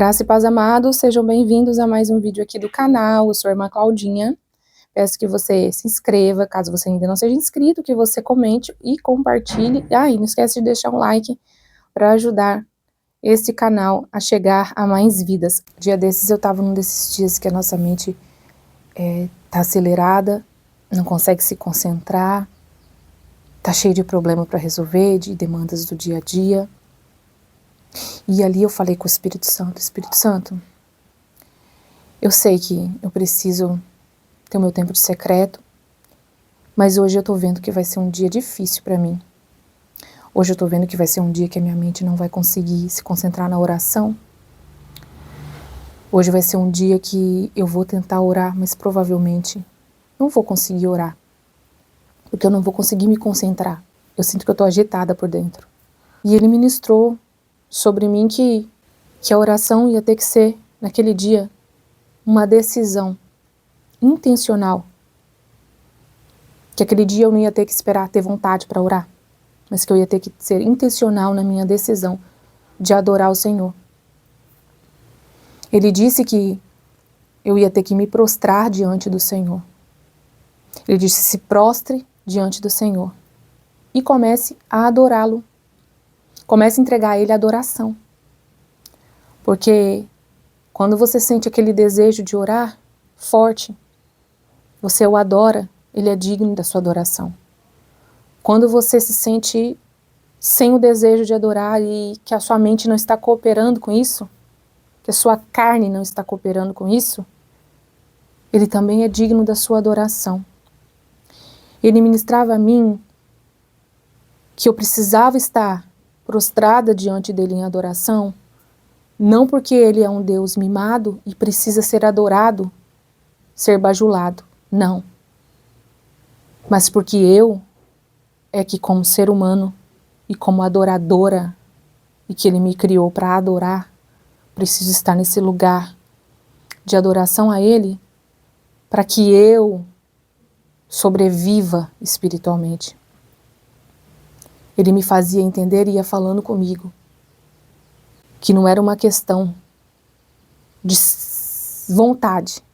Graça e paz, amados, sejam bem-vindos a mais um vídeo aqui do canal. Eu sou a irmã Claudinha. Peço que você se inscreva, caso você ainda não seja inscrito, que você comente e compartilhe. E não esquece de deixar um like para ajudar este canal a chegar a mais vidas. Dia desses eu tava num desses dias que a nossa mente tá acelerada, não consegue se concentrar, tá cheio de problema para resolver, de demandas do dia a dia. E ali eu falei com o Espírito Santo, eu sei que eu preciso ter o meu tempo de secreto, mas hoje eu tô vendo que vai ser um dia difícil para mim. Hoje eu tô vendo que vai ser um dia que a minha mente não vai conseguir se concentrar na oração. Hoje vai ser um dia que eu vou tentar orar, mas provavelmente não vou conseguir orar, porque eu não vou conseguir me concentrar. Eu sinto que eu tô agitada por dentro. E ele ministrou sobre mim que a oração ia ter que ser, naquele dia, uma decisão intencional. Que aquele dia eu não ia ter que esperar ter vontade para orar, mas que eu ia ter que ser intencional na minha decisão de adorar o Senhor. Ele disse que eu ia ter que me prostrar diante do Senhor. Ele disse: se prostre diante do Senhor e comece a adorá-lo. Comece a entregar a Ele a adoração. Porque quando você sente aquele desejo de orar forte, você o adora, Ele é digno da sua adoração. Quando você se sente sem o desejo de adorar e que a sua mente não está cooperando com isso, que a sua carne não está cooperando com isso, Ele também é digno da sua adoração. Ele ministrava a mim que eu precisava estar prostrada diante dele em adoração, não porque ele é um Deus mimado e precisa ser adorado, ser bajulado, não. Mas porque eu é que, como ser humano e como adoradora, e que ele me criou para adorar, preciso estar nesse lugar de adoração a ele, para que eu sobreviva espiritualmente. Ele me fazia entender e ia falando comigo que não era uma questão de vontade,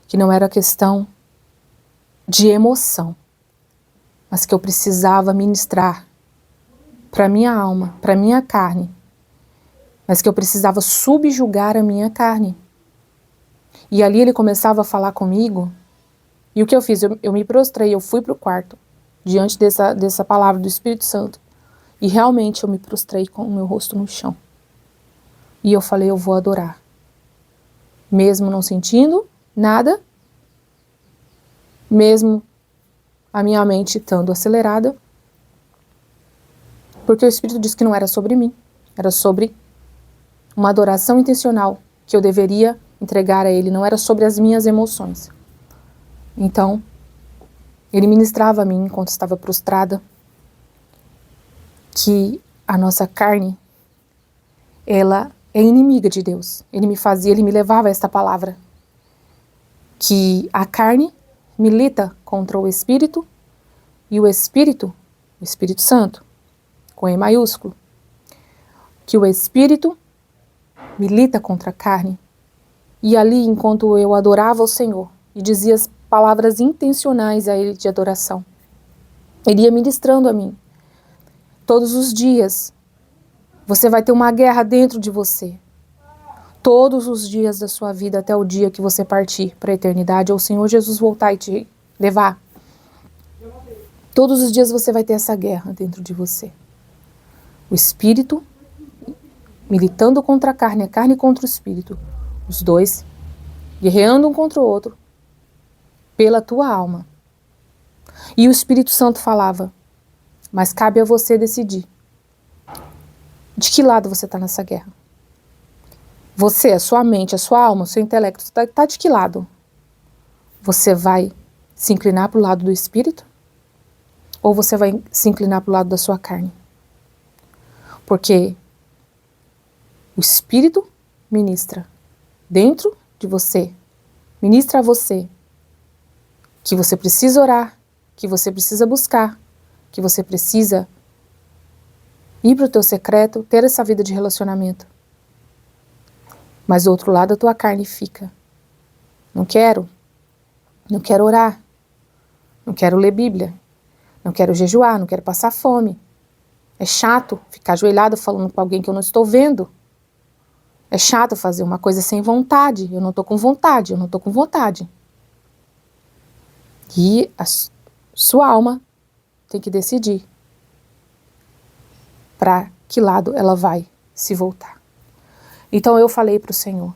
que não era questão de emoção, mas que eu precisava ministrar para minha alma, para minha carne, mas que eu precisava subjugar a minha carne. E ali ele começava a falar comigo, e o que eu fiz? Eu me prostrei, eu fui para o quarto, diante dessa palavra do Espírito Santo, e realmente eu me prostrei com o meu rosto no chão. E eu falei: eu vou adorar. Mesmo não sentindo nada, mesmo a minha mente estando acelerada, porque o Espírito disse que não era sobre mim, era sobre uma adoração intencional que eu deveria entregar a Ele, não era sobre as minhas emoções. Então, Ele ministrava a mim enquanto estava prostrada que a nossa carne, ela é inimiga de Deus. Ele me levava a esta palavra, que a carne milita contra o Espírito, e o Espírito Santo, com E maiúsculo, que o Espírito milita contra a carne. E ali, enquanto eu adorava o Senhor e dizia as palavras intencionais a Ele de adoração, Ele ia ministrando a mim. Todos os dias, você vai ter uma guerra dentro de você. Todos os dias da sua vida, até o dia que você partir para a eternidade, ou o Senhor Jesus voltar e te levar. Todos os dias você vai ter essa guerra dentro de você. O Espírito militando contra a carne contra o Espírito. Os dois guerreando um contra o outro pela tua alma. E o Espírito Santo falava: mas cabe a você decidir de que lado você está nessa guerra. Você, a sua mente, a sua alma, o seu intelecto, está de que lado? Você vai se inclinar para o lado do Espírito? Ou você vai se inclinar para o lado da sua carne? Porque o Espírito ministra dentro de você, ministra a você que você precisa orar, que você precisa buscar, que você precisa ir para o teu secreto, ter essa vida de relacionamento. Mas do outro lado a tua carne fica. Não quero orar, não quero ler Bíblia, não quero jejuar, não quero passar fome. É chato ficar ajoelhado falando com alguém que eu não estou vendo. É chato fazer uma coisa sem vontade. Eu não estou com vontade, eu não estou com vontade. E a sua alma tem que decidir para que lado ela vai se voltar. Então eu falei para o Senhor,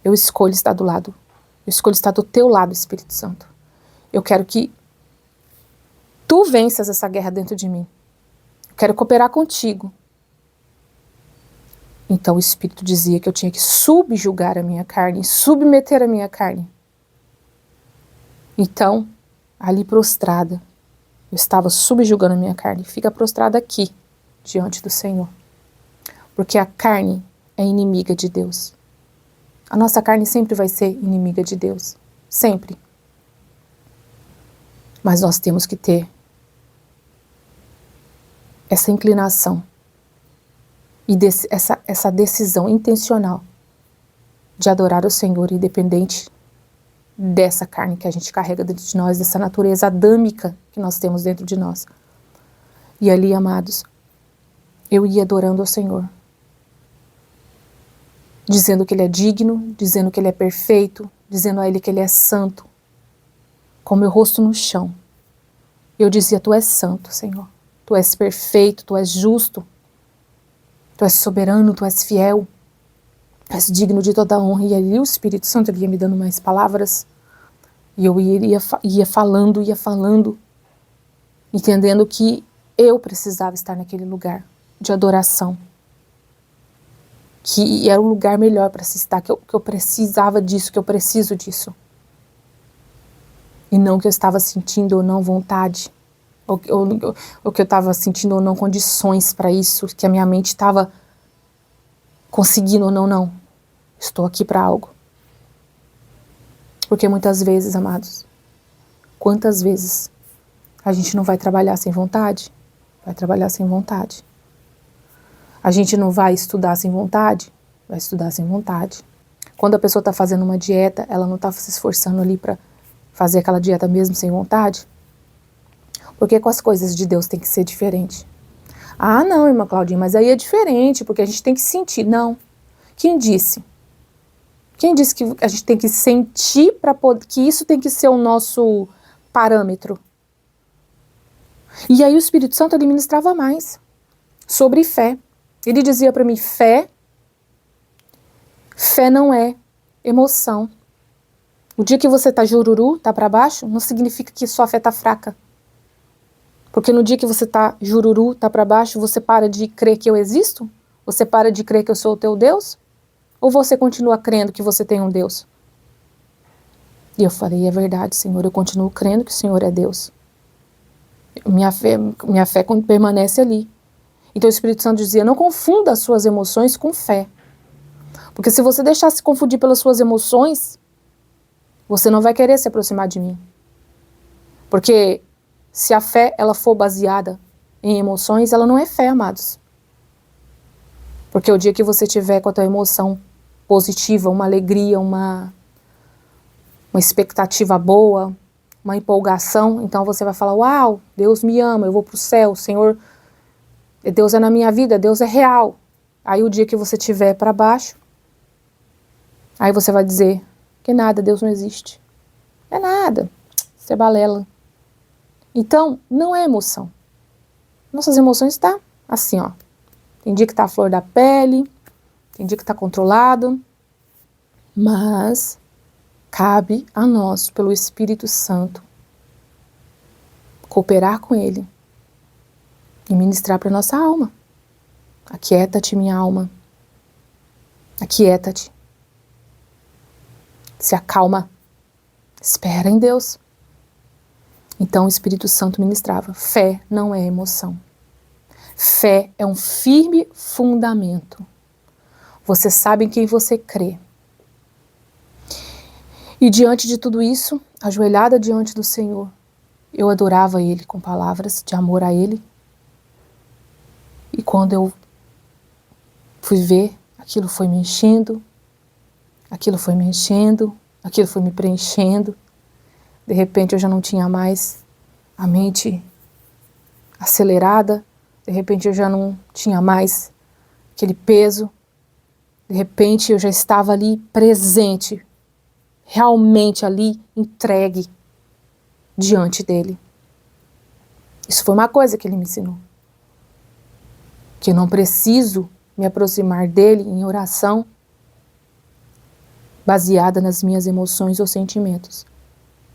eu escolho estar do lado, eu escolho estar do teu lado, Espírito Santo. Eu quero que tu venças essa guerra dentro de mim. Eu quero cooperar contigo. Então o Espírito dizia que eu tinha que subjugar a minha carne, submeter a minha carne. Então, ali prostrada, eu estava subjugando a minha carne. Fica prostrada aqui, diante do Senhor. Porque a carne é inimiga de Deus. A nossa carne sempre vai ser inimiga de Deus. Sempre. Mas nós temos que ter essa inclinação e essa decisão intencional de adorar o Senhor, independente dessa carne que a gente carrega dentro de nós, dessa natureza adâmica que nós temos dentro de nós. E ali, amados, eu ia adorando ao Senhor, dizendo que Ele é digno, dizendo que Ele é perfeito, dizendo a Ele que Ele é santo, com meu rosto no chão. Eu dizia, Tu és santo, Senhor, Tu és perfeito, Tu és justo, Tu és soberano, Tu és fiel, Tu és digno de toda a honra. E ali o Espírito Santo ia me dando mais palavras, e eu ia falando, entendendo que eu precisava estar naquele lugar de adoração, que era o lugar melhor para se estar, que eu precisava disso, que eu preciso disso. E não que eu estava sentindo ou não vontade, ou que eu estava sentindo ou não condições para isso, que a minha mente estava conseguindo ou não, não. Estou aqui para algo. Porque muitas vezes, amados, quantas vezes a gente não vai trabalhar sem vontade? Vai trabalhar sem vontade. A gente não vai estudar sem vontade? Vai estudar sem vontade. Quando a pessoa está fazendo uma dieta, ela não está se esforçando ali para fazer aquela dieta mesmo sem vontade? Porque com as coisas de Deus tem que ser diferente. Ah, não, irmã Claudinha, mas aí é diferente, porque a gente tem que sentir. Não. Quem disse? Quem disse que a gente tem que sentir para poder, que isso tem que ser o nosso parâmetro? E aí o Espírito Santo ele ministrava mais sobre fé. Ele dizia para mim, fé não é emoção. O dia que você tá jururu, tá para baixo, não significa que sua fé tá fraca. Porque no dia que você tá jururu, tá para baixo, você para de crer que eu existo? Você para de crer que eu sou o teu Deus? Ou você continua crendo que você tem um Deus? E eu falei, é verdade, Senhor, eu continuo crendo que o Senhor é Deus. Minha fé permanece ali. Então o Espírito Santo dizia, não confunda as suas emoções com fé. Porque se você deixar se confundir pelas suas emoções, você não vai querer se aproximar de mim. Porque se a fé ela for baseada em emoções, ela não é fé, amados. Porque o dia que você tiver com a tua emoção positiva, uma alegria, uma expectativa boa, uma empolgação, então você vai falar, uau, Deus me ama, eu vou para o céu, o Senhor, Deus é na minha vida, Deus é real. Aí o dia que você estiver para baixo, aí você vai dizer, que nada, Deus não existe. É nada, isso é balela. Então, não é emoção. Nossas emoções estão assim, ó. Tem dia que está a flor da pele, tem dia que está controlado, mas cabe a nós, pelo Espírito Santo, cooperar com Ele e ministrar para nossa alma. Aquieta-te, minha alma. Aquieta-te. Se acalma. Espera em Deus. Então o Espírito Santo ministrava. Fé não é emoção. Fé é um firme fundamento. Você sabe em quem você crê. E diante de tudo isso, ajoelhada diante do Senhor, eu adorava Ele com palavras de amor a Ele. E quando eu fui ver, aquilo foi me enchendo, Aquilo foi me enchendo, aquilo foi me preenchendo. De repente eu já não tinha mais a mente acelerada, de repente eu já não tinha mais aquele peso, de repente eu já estava ali presente, realmente ali entregue diante dele. Isso foi uma coisa que ele me ensinou. Que eu não preciso me aproximar dele em oração baseada nas minhas emoções ou sentimentos,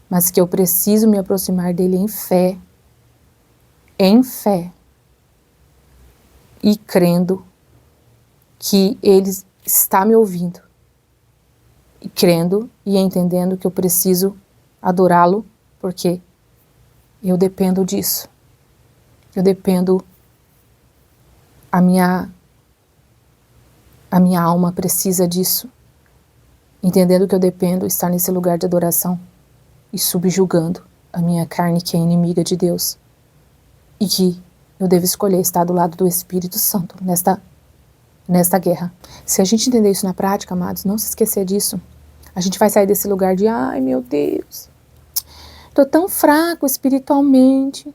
mas que eu preciso me aproximar dele em fé e crendo que ele está me ouvindo, e crendo e entendendo que eu preciso adorá-lo, porque eu dependo disso. Eu dependo, a minha alma precisa disso, entendendo que eu dependo estar nesse lugar de adoração e subjugando a minha carne, que é inimiga de Deus, e que eu devo escolher estar do lado do Espírito Santo nesta guerra. Se a gente entender isso na prática, amados, não se esquecer disso, a gente vai sair desse lugar de, ai meu Deus, estou tão fraco espiritualmente,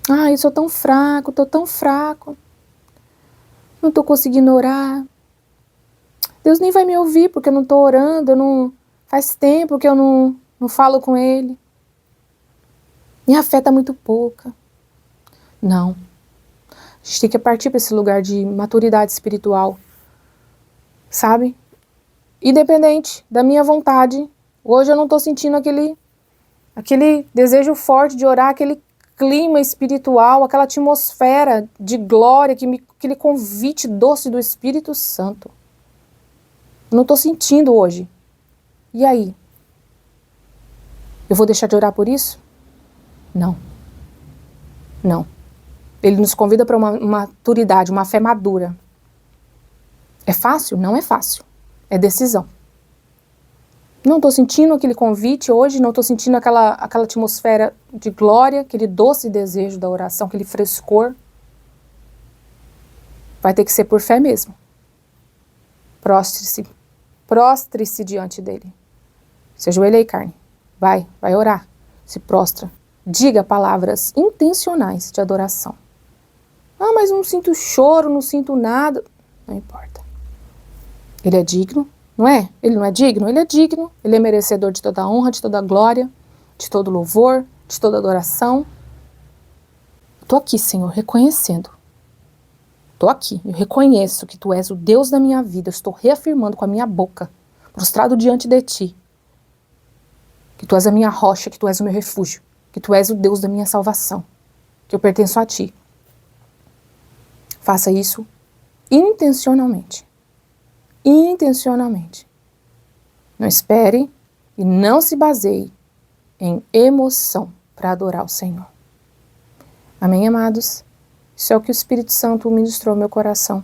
ai eu sou tão fraco, estou tão fraco, não estou conseguindo orar, Deus nem vai me ouvir porque eu não estou orando, faz tempo que eu não falo com Ele, minha fé está muito pouca. Não, a gente tem que partir para esse lugar de maturidade espiritual, sabe? Independente da minha vontade, hoje eu não estou sentindo aquele desejo forte de orar, aquele clima espiritual, aquela atmosfera de glória, aquele convite doce do Espírito Santo. Eu não estou sentindo hoje. E aí? Eu vou deixar de orar por isso? Não. Não. Ele nos convida para uma maturidade, uma fé madura. É fácil? Não é fácil. É decisão. Não estou sentindo aquele convite hoje, não estou sentindo aquela atmosfera de glória, aquele doce desejo da oração, aquele frescor. Vai ter que ser por fé mesmo. Prostre-se diante dele. Se ajoelha aí, carne. Vai orar. Se prostra. Diga palavras intencionais de adoração. Ah, mas não sinto choro, não sinto nada. Não importa. Ele é digno, não é? Ele não é digno? Ele é digno. Ele é merecedor de toda a honra, de toda a glória, de todo louvor, de toda adoração. Estou aqui, Senhor, reconhecendo. Estou aqui, eu reconheço que Tu és o Deus da minha vida. Eu estou reafirmando com a minha boca, prostrado diante de Ti, que Tu és a minha rocha, que Tu és o meu refúgio, que Tu és o Deus da minha salvação, que eu pertenço a Ti. Faça isso intencionalmente. Intencionalmente. Não espere e não se baseie em emoção para adorar o Senhor. Amém, amados? Isso é o que o Espírito Santo ministrou ao meu coração.